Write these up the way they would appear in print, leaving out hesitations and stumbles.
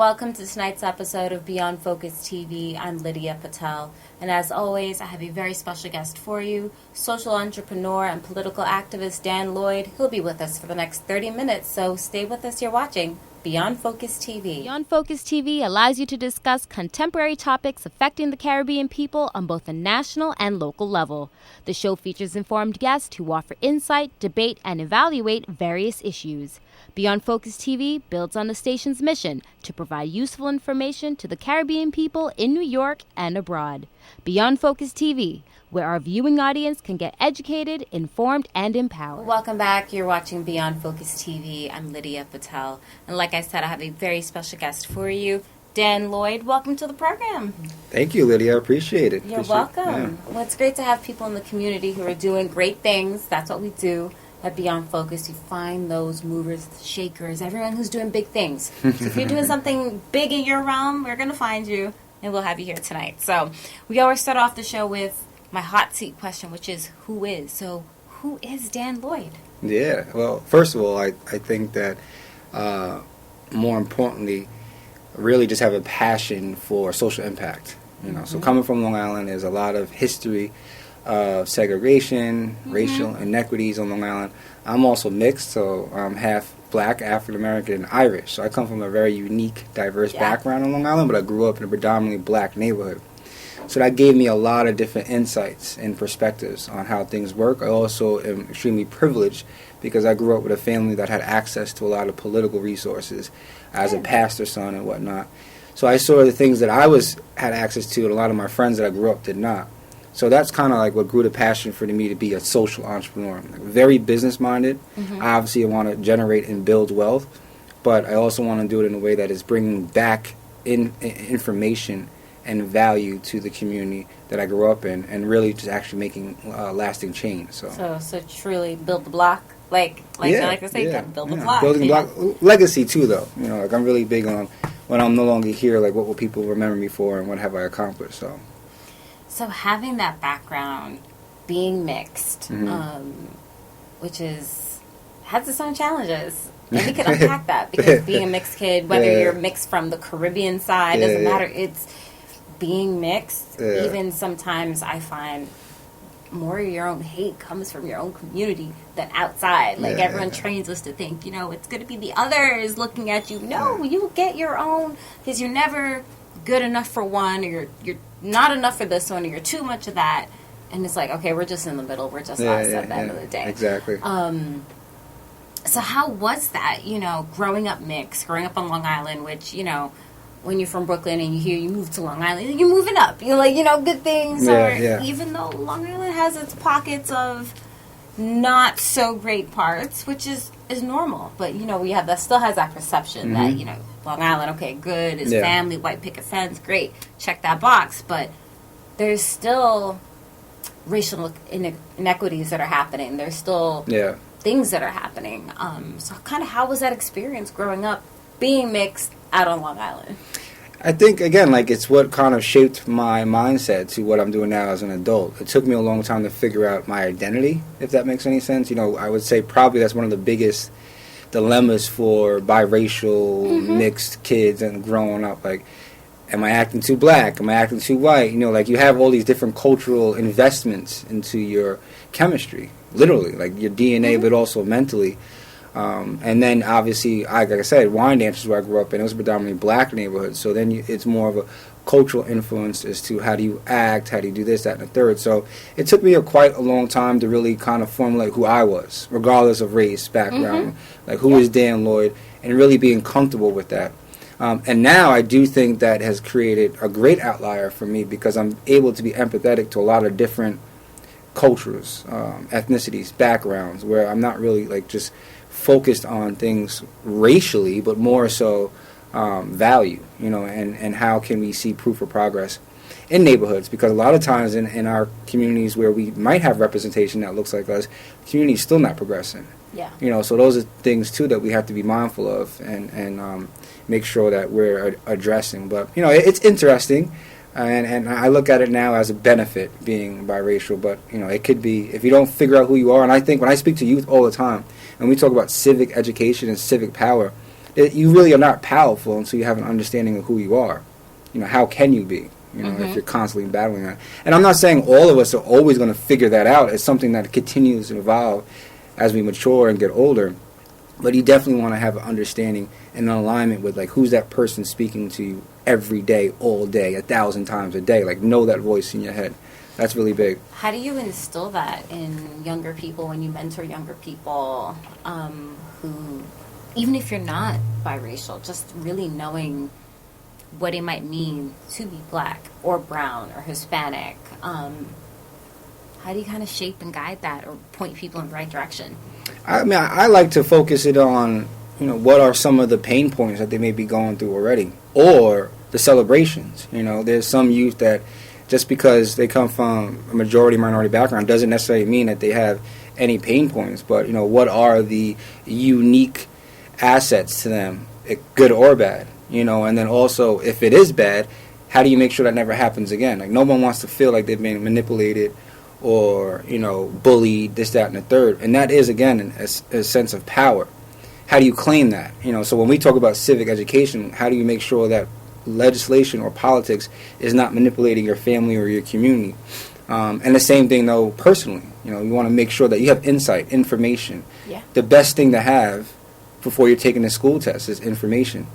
welcome to tonight's episode of Beyond Focus TV. I'm Lydia Patel, and as always, I have a very special guest for you, social entrepreneur and political activist Dan Lloyd. He'll be with us for the next 30 minutes, so stay with us. You're watching Beyond Focus TV. Beyond Focus TV allows you to discuss contemporary topics affecting the Caribbean people on both a national and local level. The show features informed guests who offer insight, debate, and evaluate various issues. Beyond Focus TV builds on the station's mission to provide useful information to the Caribbean people in New York and abroad. Beyond Focus TV, where our viewing audience can get educated, informed, and empowered. Welcome back. You're watching Beyond Focus TV. I'm Lydia Patel. And like I said, I have a very special guest for you, Dan Lloyd. Welcome to the program. Thank you, Lydia. I appreciate it. You're welcome. Yeah. Well, it's great to have people in the community who are doing great things. That's what we do at Beyond Focus. You find those movers, shakers, everyone who's doing big things. So if you're doing something big in your realm, we're going to find you, and we'll have you here tonight. So we always start off the show with my hot seat question, which is, who is? So who is Dan Lloyd? Yeah, well, first of all, I think that more importantly, really just have a passion for social impact. So coming from Long Island, there's a lot of history of segregation, racial inequities on Long Island. I'm also mixed, so I'm half black, African American, and Irish. So I come from a very unique, diverse background on Long Island, but I grew up in a predominantly black neighborhood. So that gave me a lot of different insights and perspectives on how things work. I also am extremely privileged because I grew up with a family that had access to a lot of political resources as a pastor's son and whatnot. So I saw the things that I had access to, and a lot of my friends that I grew up did not. So that's kind of like what grew the passion for me to be a social entrepreneur. Very business-minded. Obviously, I want to generate and build wealth, but I also want to do it in a way that is bringing back information and value to the community that I grew up in, and really just actually making lasting change. So truly build the block, like I like to say, build the block. Building block legacy too, though. I'm really big on when I'm no longer here. Like, what will people remember me for, and what have I accomplished? So having that background, being mixed, which has its own challenges. And we can unpack that, because being a mixed kid, whether you're mixed from the Caribbean side, doesn't matter. It's being mixed. Even sometimes I find more of your own hate comes from your own community than outside. Like, everyone trains us to think, it's going to be the others looking at you. No, you get your own, because you're never good enough for one, or you're not enough for this one, or you're too much of that. And it's like, okay, we're just in the middle. We're just us at the end of the day. Exactly. So how was that, growing up mixed, growing up on Long Island, which, when you're from Brooklyn and you move to Long Island, you're moving up. You're like, good things. Even though Long Island has its pockets of not so great parts, which is normal. But, we have that, still has that perception that, Long Island, okay, good, is family, white picket fence, great, check that box. But there's still racial inequities that are happening. There's still things that are happening. So kind of how was that experience growing up, being mixed out on Long Island? I think, again, it's what kind of shaped my mindset to what I'm doing now as an adult. It took me a long time to figure out my identity, if that makes any sense. I would say probably that's one of the biggest dilemmas for biracial, mixed kids and growing up. Like, am I acting too black? Am I acting too white? You have all these different cultural investments into your chemistry, literally, like your DNA, but also mentally. And then, obviously, like I said, Wyandanch is where I grew up in. It was a predominantly black neighborhood. So then it's more of a cultural influence as to how do you act, how do you do this, that, and the third. So it took me quite a long time to really kind of formulate who I was, regardless of race, background. Like, who is Dan Lloyd, and really being comfortable with that. And now I do think that has created a great outlier for me, because I'm able to be empathetic to a lot of different cultures, ethnicities, backgrounds, where I'm not really just focused on things racially, but more so value, and how can we see proof of progress in neighborhoods, because a lot of times in our communities where we might have representation that looks like us, the community is still not progressing. So those are things too that we have to be mindful of and make sure that we're addressing. But it's interesting, and I look at it now as a benefit being biracial. But it could be, if you don't figure out who you are. And I think when I speak to youth all the time, and we talk about civic education and civic power, that you really are not powerful until you have an understanding of who you are. How can you be? If you're constantly battling that. And I'm not saying all of us are always going to figure that out. It's something that continues to evolve as we mature and get older. But you definitely want to have an understanding and an alignment with, like, who's that person speaking to you every day, all day, 1,000 times a day. Like, know that voice in your head. That's really big. How do you instill that in younger people when you mentor younger people who, even if you're not biracial, just really knowing what it might mean to be black or brown or Hispanic? How do you kind of shape and guide that or point people in the right direction? I mean, I like to focus it on, what are some of the pain points that they may be going through already, or the celebrations. There's some youth that just because they come from a majority minority background doesn't necessarily mean that they have any pain points. But, what are the unique assets to them, good or bad? And then also, if it is bad, how do you make sure that never happens again? Like, no one wants to feel like they've been manipulated or, bullied, this, that, and the third. And that is, again, a sense of power. How do you claim that? So when we talk about civic education, how do you make sure that legislation or politics is not manipulating your family or your community? And the same thing, though, personally. You want to make sure that you have insight, information. Yeah. The best thing to have before you're taking a school test is information.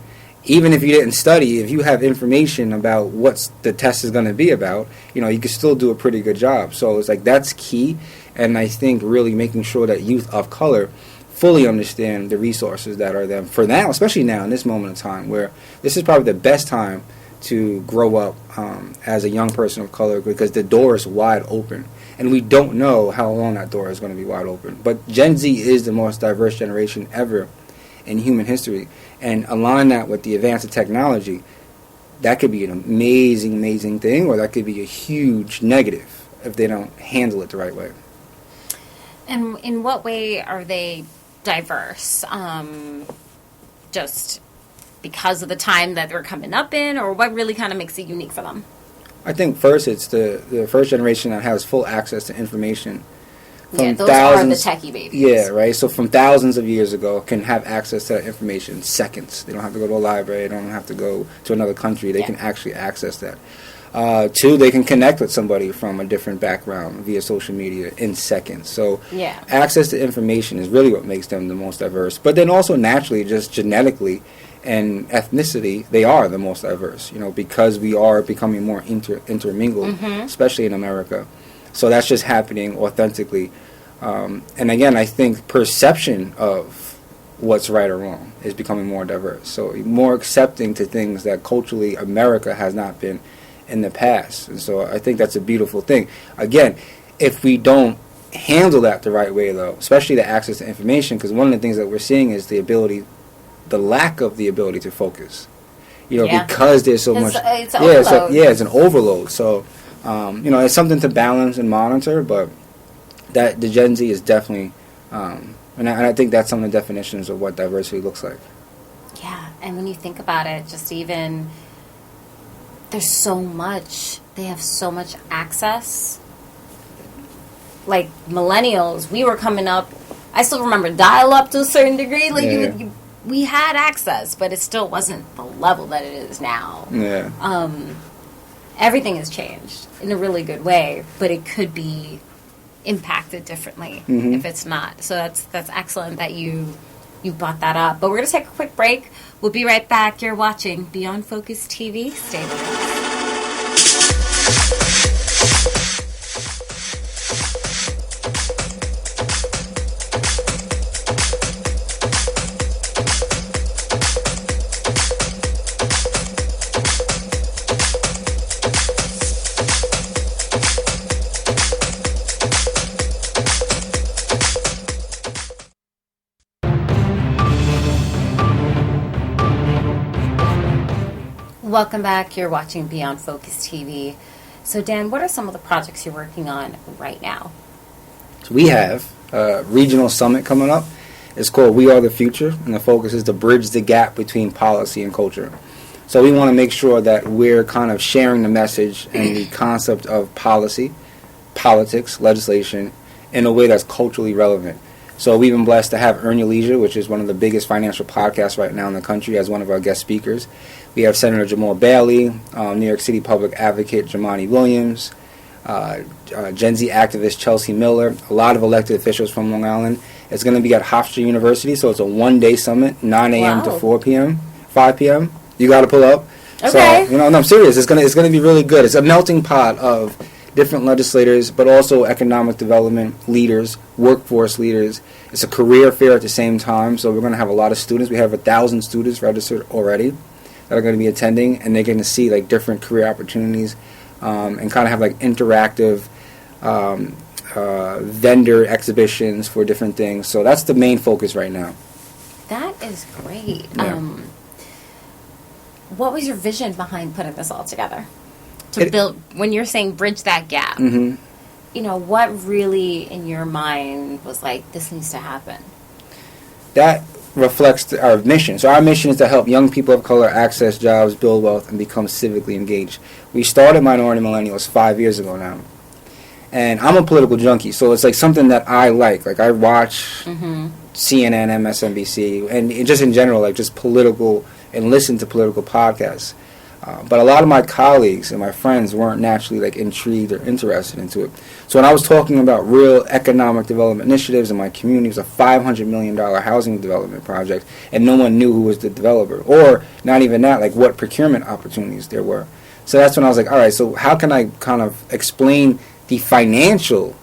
Even if you didn't study, if you have information about what the test is going to be about, you can still do a pretty good job. So it's like that's key. And I think really making sure that youth of color fully understand the resources that are there for now, especially now in this moment of time where this is probably the best time to grow up as a young person of color, because the door is wide open. And we don't know how long that door is going to be wide open. But Gen Z is the most diverse generation ever in human history. And align that with the advance of technology, that could be an amazing, amazing thing, or that could be a huge negative if they don't handle it the right way. And in what way are they diverse? Just because of the time that they're coming up in, or what really kind of makes it unique for them? I think first it's the first generation that has full access to information. From those are the techie babies. Yeah, right. So from thousands of years ago, can have access to that information in seconds. They don't have to go to a library. They don't have to go to another country. They can actually access that. Two, they can connect with somebody from a different background via social media in seconds. So access to information is really what makes them the most diverse. But then also naturally, just genetically and ethnicity, they are the most diverse, because we are becoming more intermingled, especially in America. So that's just happening authentically. And again, I think perception of what's right or wrong is becoming more diverse. So more accepting to things that culturally America has not been in the past. And so I think that's a beautiful thing. Again, if we don't handle that the right way, though, especially the access to information, because one of the things that we're seeing is the lack of the ability to focus. Because there's so much. It's overload. It's an overload. So. It's something to balance and monitor, but that the Gen Z is definitely, and I think that's some of the definitions of what diversity looks like. Yeah, and when you think about it, just even, there's so much, they have so much access. Like millennials, we were coming up, I still remember dial-up to a certain degree, we had access, but it still wasn't the level that it is now. Yeah. Everything has changed in a really good way, but it could be impacted differently if it's not. So that's excellent that you brought that up. But we're going to take a quick break. We'll be right back. You're watching Beyond Focus TV. Stay with us. Welcome back. You're watching Beyond Focus TV. So, Dan, what are some of the projects you're working on right now? So we have a regional summit coming up. It's called We Are the Future, and the focus is to bridge the gap between policy and culture. So we want to make sure that we're kind of sharing the message and the concept of policy, politics, legislation in a way that's culturally relevant. So we've been blessed to have Earn Your Leisure, which is one of the biggest financial podcasts right now in the country, as one of our guest speakers. We have Senator Jamal Bailey, New York City public advocate Jamani Williams, Gen Z activist Chelsea Miller, a lot of elected officials from Long Island. It's going to be at Hofstra University, so it's a one-day summit, 9 a.m. to 4 p.m., 5 p.m. You got to pull up. Okay. So, no, I'm serious. It's gonna be really good. It's a melting pot of different legislators, but also economic development leaders, workforce leaders. It's a career fair at the same time, so we're going to have a lot of students. We have 1,000 students registered already that are going to be attending, and they're going to see like different career opportunities and kind of have like interactive vendor exhibitions for different things. So that's the main focus right now. That is great. Yeah. What was your vision behind putting this all together? To build, when you're saying bridge that gap, Mm-hmm. you know, what really in your mind was like, this needs to happen? That reflects our mission. So our mission is to help young people of color access jobs, build wealth, and become civically engaged. We started Minority Millennials 5 years ago now. And I'm a political junkie, so it's like something that I like. Like I watch CNN, MSNBC, and just in general, like just political, and listen to political podcasts. But a lot of my colleagues and my friends weren't naturally like intrigued or interested into it. So when I was talking about real economic development initiatives in my community, it was a $500 million housing development project, and no one knew who was the developer, or not even that, like what procurement opportunities there were. So that's when I was like, all right, so how can I kind of explain the financial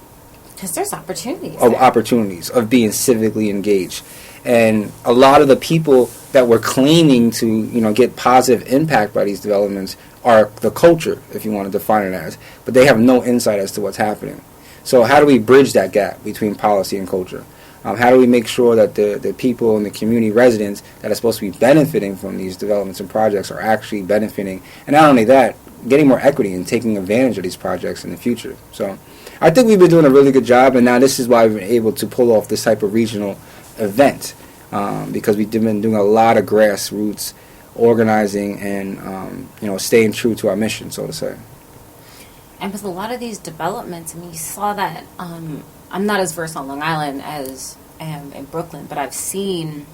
Because there's opportunities. Opportunities of being civically engaged. And a lot of the people that were claiming to, you know, get positive impact by these developments are the culture, if you want to define it as. But they have no insight as to what's happening. So how do we bridge that gap between policy and culture? How do we make sure that the people and the community residents that are supposed to be benefiting from these developments and projects are actually benefiting? And not only that, getting more equity and taking advantage of these projects in the future. So I think we've been doing a really good job, and now this is why we've been able to pull off this type of regional event, because we've been doing a lot of grassroots organizing and you know, staying true to our mission, so to say. And with a lot of these developments, I mean, you saw that, I'm not as versed on Long Island as I am in Brooklyn, but I've seen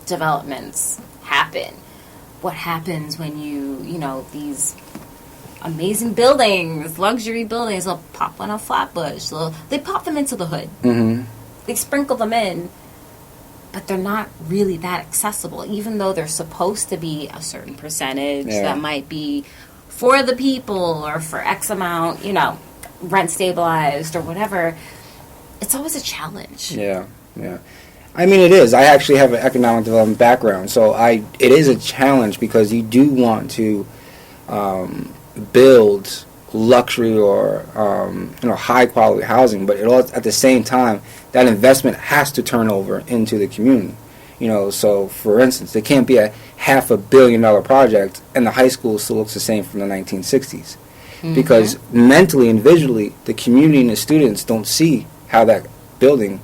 developments happen. What happens when you know, these amazing buildings, luxury buildings, they'll pop on a Flatbush, they pop them into the hood. Mm-hmm. They sprinkle them in, but they're not really that accessible, even though they're supposed to be a certain percentage that might be for the people or for X amount, you know, rent stabilized or whatever. It's always a challenge. Yeah. I mean, it is. I actually have an economic development background, so it is a challenge because you do want to build luxury or you know, high quality housing, but at the same time that investment has to turn over into the community. You know, so for instance, there can't be a $500 million project and the high school still looks the same from the 1960s, because mentally and visually the community and the students don't see how that building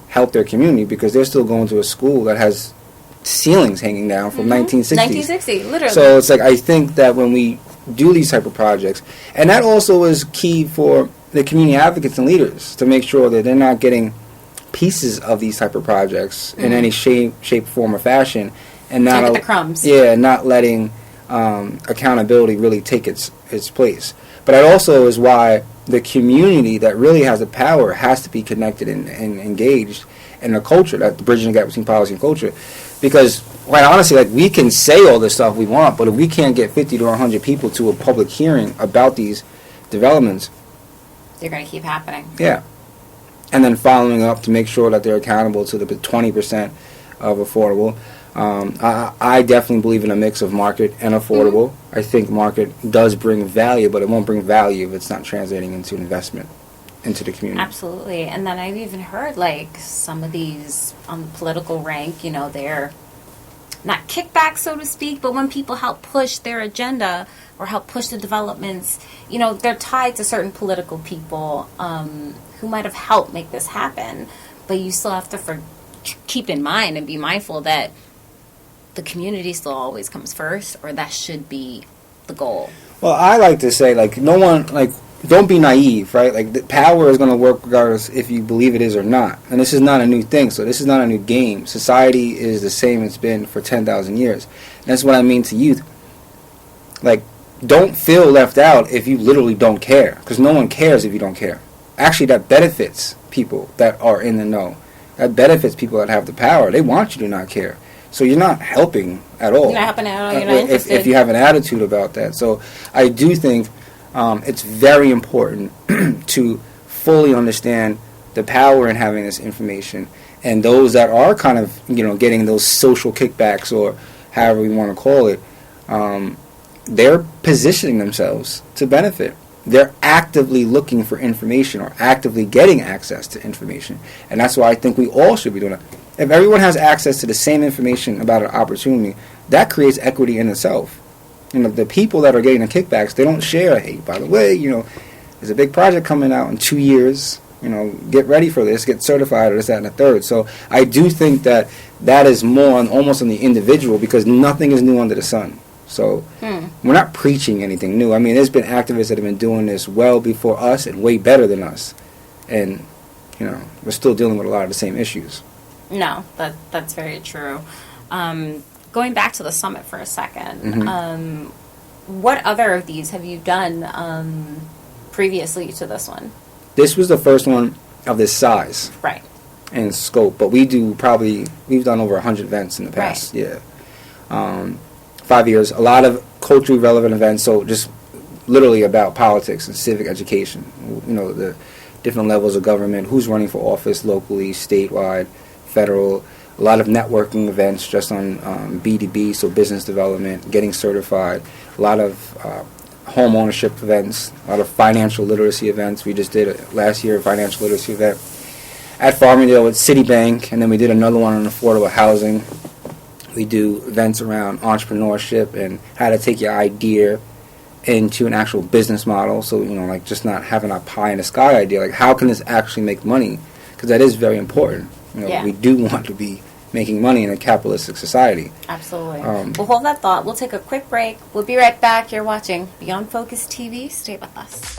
helped their community, because they're still going to a school that has ceilings hanging down from 1960s. 1960, literally. So it's like, I think that when we do these type of projects, and that also is key for the community advocates and leaders to make sure that they're not getting pieces of these type of projects in any shape, form, or fashion, and not the crumbs. Yeah, not letting accountability really take its place. But that also is why the community that really has the power has to be connected and engaged in the culture, that bridging the gap between policy and culture. Because, quite honestly, like, we can say all the stuff we want, but if we can't get 50 to 100 people to a public hearing about these developments, they're going to keep happening. Yeah. And then following up to make sure that they're accountable to the 20% of affordable. I definitely believe in a mix of market and affordable. I think market does bring value, but it won't bring value if it's not translating into investment into the community. Absolutely. And then I've even heard, like, some of these on the political rank, you know, they're not kickbacks, so to speak, but when people help push their agenda or help push the developments, you know, they're tied to certain political people who might have helped make this happen. But you still have to keep in mind and be mindful that the community still always comes first, or that should be the goal. Well, I like to say, like, no one, like, don't be naive, right? Like, the power is going to work regardless if you believe it is or not. And this is not a new thing, so this is not a new game. Society is the same it's been for 10,000 years. And that's what I mean to youth. Like, don't feel left out if you literally don't care, because no one cares if you don't care. Actually, that benefits people that are in the know. That benefits people that have the power. They want you to not care. So you're not helping at all. You're not helping at all. You're not interested. If you have an attitude about that. So I do think it's very important to fully understand the power in having this information. And those that are kind of, getting those social kickbacks, or however we want to call it, they're positioning themselves to benefit. They're actively looking for information, or actively getting access to information. And that's why I think we all should be doing it. If everyone has access to the same information about an opportunity, that creates equity in itself. The people that are getting the kickbacks, they don't share, hey, by the way, there's a big project coming out in 2 years. Get ready for this, get certified, or this, that, and the third. So I do think that is more almost on the individual, because nothing is new under the sun. So we're not preaching anything new. I mean, there's been activists that have been doing this well before us and way better than us. And, we're still dealing with a lot of the same issues. No, that's very true. Going back to the summit for a second, Mm-hmm. What other of these have you done previously to this one? This was the first one of this size. Right. And scope. But we've done over 100 events in the past. Right. Yeah. 5 years. A lot of culturally relevant events, so just literally about politics and civic education. The different levels of government, who's running for office locally, statewide, federal. A lot of networking events just on B2B, so business development, getting certified. A lot of home ownership events, a lot of financial literacy events. We just did last year a financial literacy event at Farmingdale with Citibank, and then we did another one on affordable housing. We do events around entrepreneurship and how to take your idea into an actual business model. So, like, just not having a pie in the sky idea. Like, how can this actually make money? Because that is very important. Yeah. We do want to be making money in a capitalistic society. Absolutely. We'll hold that thought. We'll take a quick break. We'll be right back. You're watching Beyond Focus TV. Stay with us.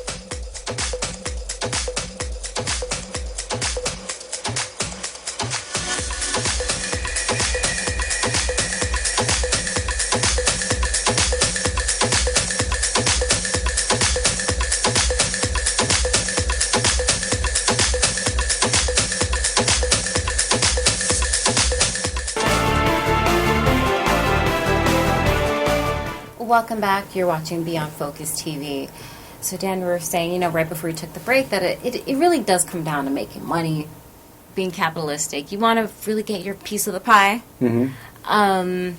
Welcome back. You're watching Beyond Focus TV. So, Dan, we were saying, right before we took the break, that it really does come down to making money, being capitalistic. You want to really get your piece of the pie. Mm-hmm.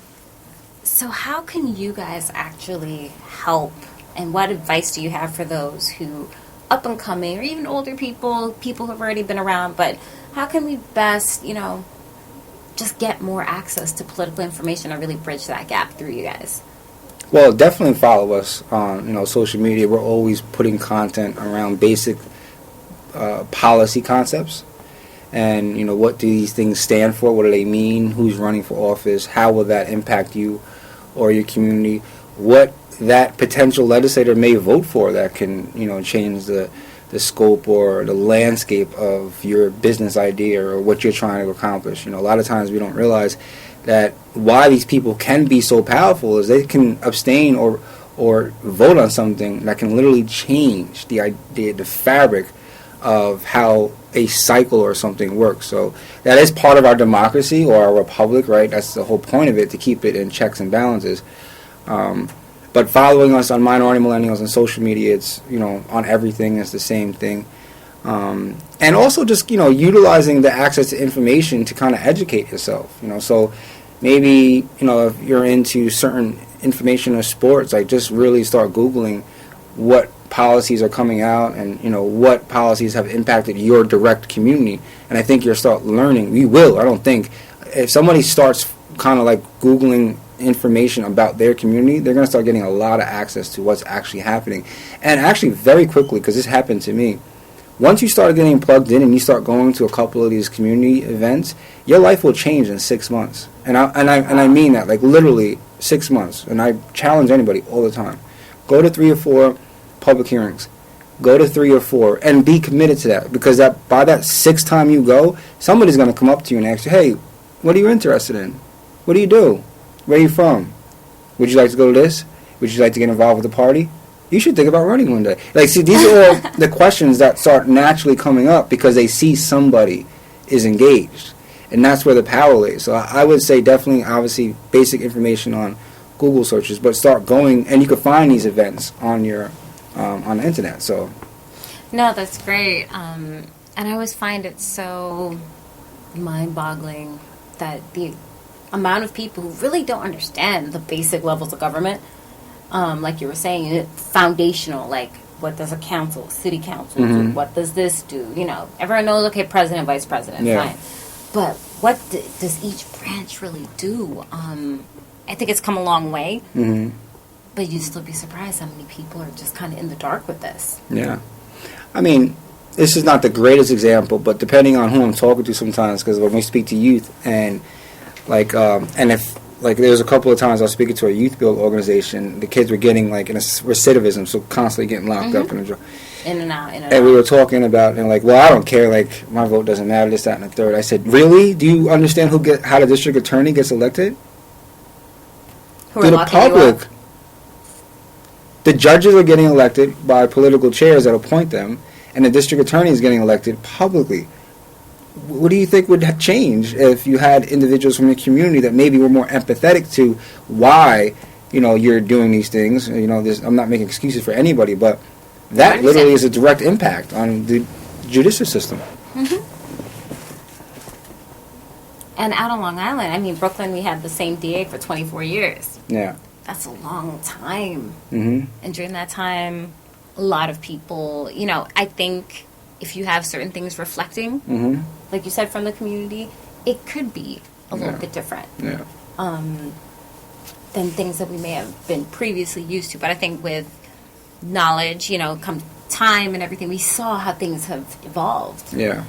So how can you guys actually help, and what advice do you have for those who, up and coming, or even older people who have already been around, but how can we best, just get more access to political information and really bridge that gap through you guys? Well, definitely follow us on social media. We're always putting content around basic policy concepts, and what do these things stand for? What do they mean? Who's running for office? How will that impact you or your community? What that potential legislator may vote for that can change the scope or the landscape of your business idea or what you're trying to accomplish. A lot of times we don't realize that why these people can be so powerful is they can abstain or vote on something that can literally change the fabric of how a cycle or something works. So that is part of our democracy or our republic, right? That's the whole point of it, to keep it in checks and balances. But following us on Minority Millennials on social media, it's on everything, it's the same thing. And also just utilizing the access to information to kind of educate yourself. So maybe if you're into certain information or sports, like just really start Googling what policies are coming out and what policies have impacted your direct community. And I think you'll start learning. You will. I don't think if somebody starts kind of like Googling information about their community, they're going to start getting a lot of access to what's actually happening. And actually very quickly, because this happened to me, once you start getting plugged in and you start going to a couple of these community events, your life will change in 6 months. And I mean that, like literally 6 months. And I challenge anybody all the time. Go to 3 or 4 public hearings. Go to 3 or 4 and be committed to that, because that by that 6th time you go, somebody's going to come up to you and ask you, hey, what are you interested in? What do you do? Where are you from? Would you like to go to this? Would you like to get involved with the party? You should think about running one day. Like, see, these are all the questions that start naturally coming up because they see somebody is engaged. And that's where the power lays. So I would say definitely, obviously, basic information on Google searches, but start going, and you can find these events on your on the internet. So, no, that's great. And I always find it so mind-boggling that the amount of people who really don't understand the basic levels of government, like you were saying, foundational, like what does a council, city council do? What does this do? You know, everyone knows, okay, president, vice president, fine. But what does each branch really do? I think it's come a long way. But you'd still be surprised how many people are just kind of in the dark with this. Yeah. I mean, this is not the greatest example, but depending on who I'm talking to sometimes, because when we speak to youth, and like, and if, like, there was a couple of times I was speaking to a youth build organization, the kids were getting, like, in a recidivism, so constantly getting locked up in a drug. In and out. And we were talking about, and like, well, I don't care, like, my vote doesn't matter, this, that, and the third. I said, really? Do you understand how the district attorney gets elected? Who are the public. The judges are getting elected by political chairs that appoint them, and the district attorney is getting elected publicly. What do you think would change if you had individuals from your community that maybe were more empathetic to why, you know, you're doing these things? You know, I'm not making excuses for anybody, but that literally is a direct impact on the judicial system. And out on Long Island, I mean, Brooklyn, we had the same DA for 24 years. Yeah. That's a long time. And during that time, a lot of people, you know, I think if you have certain things reflecting, like you said, from the community, it could be a little bit different than things that we may have been previously used to. But I think with knowledge, you know, come time and everything, we saw how things have evolved. Yeah.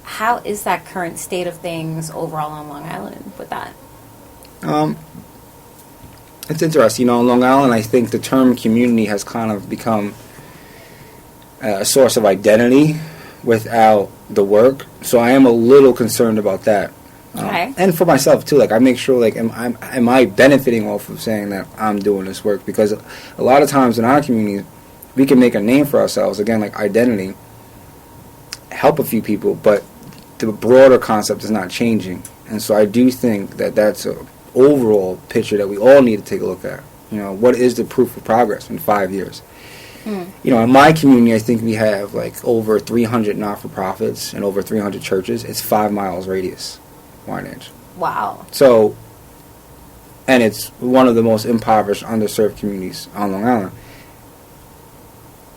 How is that current state of things overall on Long Island with that? It's interesting. You know, on Long Island, I think the term community has kind of become a source of identity without the work. So I am a little concerned about that. Okay. And for myself, too. Like, I make sure, like, am I benefiting off of saying that I'm doing this work? Because a lot of times in our community, we can make a name for ourselves, again, like identity, help a few people, but the broader concept is not changing. And so I do think that that's a overall picture that we all need to take a look at. You know, what is the proof of progress in 5 years? You know, in my community, I think we have like over 300 not-for-profits and over 300 churches. It's 5 miles radius, wide edge. Wow. So, and it's one of the most impoverished, underserved communities on Long Island.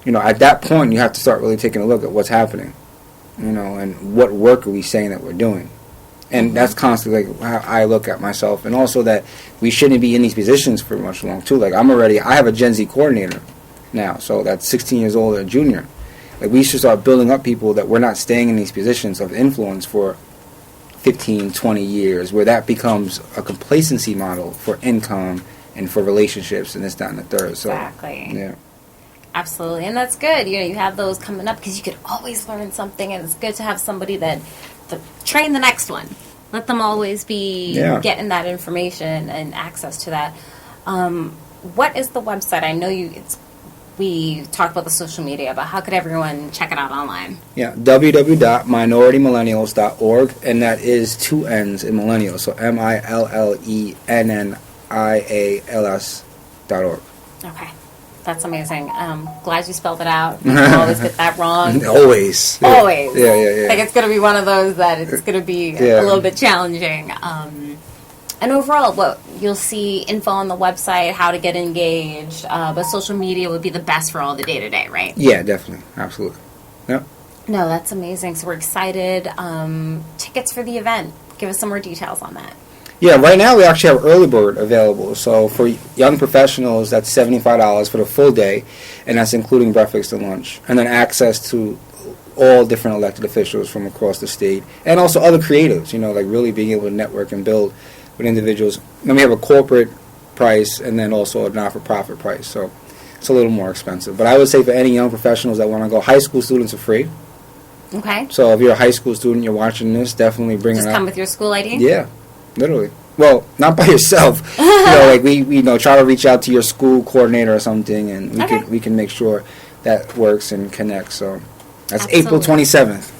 You know, at that point, you have to start really taking a look at what's happening, you know, and what work are we saying that we're doing. And that's constantly like how I look at myself, and also that we shouldn't be in these positions for much long too. Like, I have a Gen Z coordinator now, so that's 16 years old, a junior. Like, we should start building up people that we're not staying in these positions of influence for 15, 20 years, where that becomes a complacency model for income and for relationships and this, that, and the third. So, exactly. Yeah. Absolutely, and that's good. You know, you have those coming up because you could always learn something, and it's good to have somebody that train the next one. Let them always be getting that information and access to that. What is the website? I know we talked about the social media, but how could everyone check it out online? Yeah, www.minorityMillennials.org, and that is 2 N's in millennials, so MILLENNIALS.org. Okay. That's amazing. Glad you spelled it out. I always get that wrong. Always. Yeah. Always. Yeah. Like, it's going to be one of those that it's going to be a little bit challenging. And overall, you'll see info on the website, how to get engaged, but social media would be the best for all the day-to-day, right? Yeah, definitely. Absolutely. Yep. No, that's amazing. So we're excited. Tickets for the event. Give us some more details on that. Yeah, right now we actually have early bird available. So for young professionals, that's $75 for the full day, and that's including breakfast and lunch. And then access to all different elected officials from across the state, and also other creatives, you know, like really being able to network and build with individuals. And we have a corporate price and then also a not-for-profit price. So it's a little more expensive. But I would say for any young professionals that want to go, high school students are free. Okay. So if you're a high school student, you're watching this, definitely bring Just it up. come with your school ID? Yeah, literally. Well, not by yourself. Like we try to reach out to your school coordinator or something, and we can make sure that works and connects. So that's Absolutely. April 27th.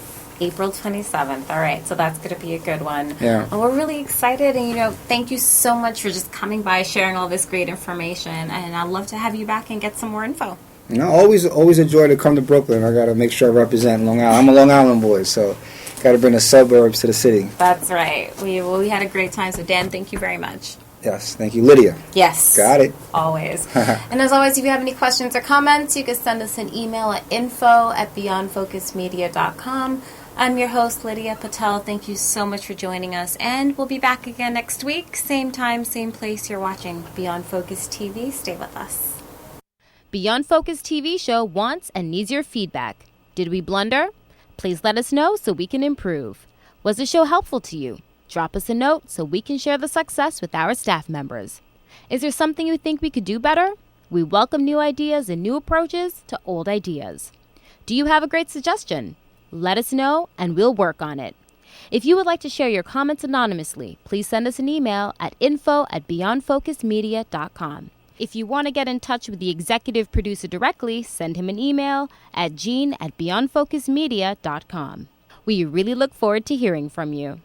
April 27th. All right, so that's going to be a good one. Yeah. And we're really excited, and thank you so much for just coming by, sharing all this great information, and I'd love to have you back and get some more info. Always a joy to come to Brooklyn. I got to make sure I represent Long Island. I'm a Long Island boy, so got to bring the suburbs to the city. That's right. We had a great time. So Dan, thank you very much. Yes, thank you, Lydia. Yes. Got it. Always. And as always, if you have any questions or comments, you can send us an email at info@beyondfocusmedia.com. I'm your host, Lydia Patel. Thank you so much for joining us, and we'll be back again next week. Same time, same place. You're watching Beyond Focus TV. Stay with us. Beyond Focus TV show wants and needs your feedback. Did we blunder? Please let us know so we can improve. Was the show helpful to you? Drop us a note so we can share the success with our staff members. Is there something you think we could do better? We welcome new ideas and new approaches to old ideas. Do you have a great suggestion? Let us know and we'll work on it. If you would like to share your comments anonymously, please send us an email at info@beyondfocusmedia.com. If you want to get in touch with the executive producer directly, send him an email at gene@beyondfocusmedia.com. We really look forward to hearing from you.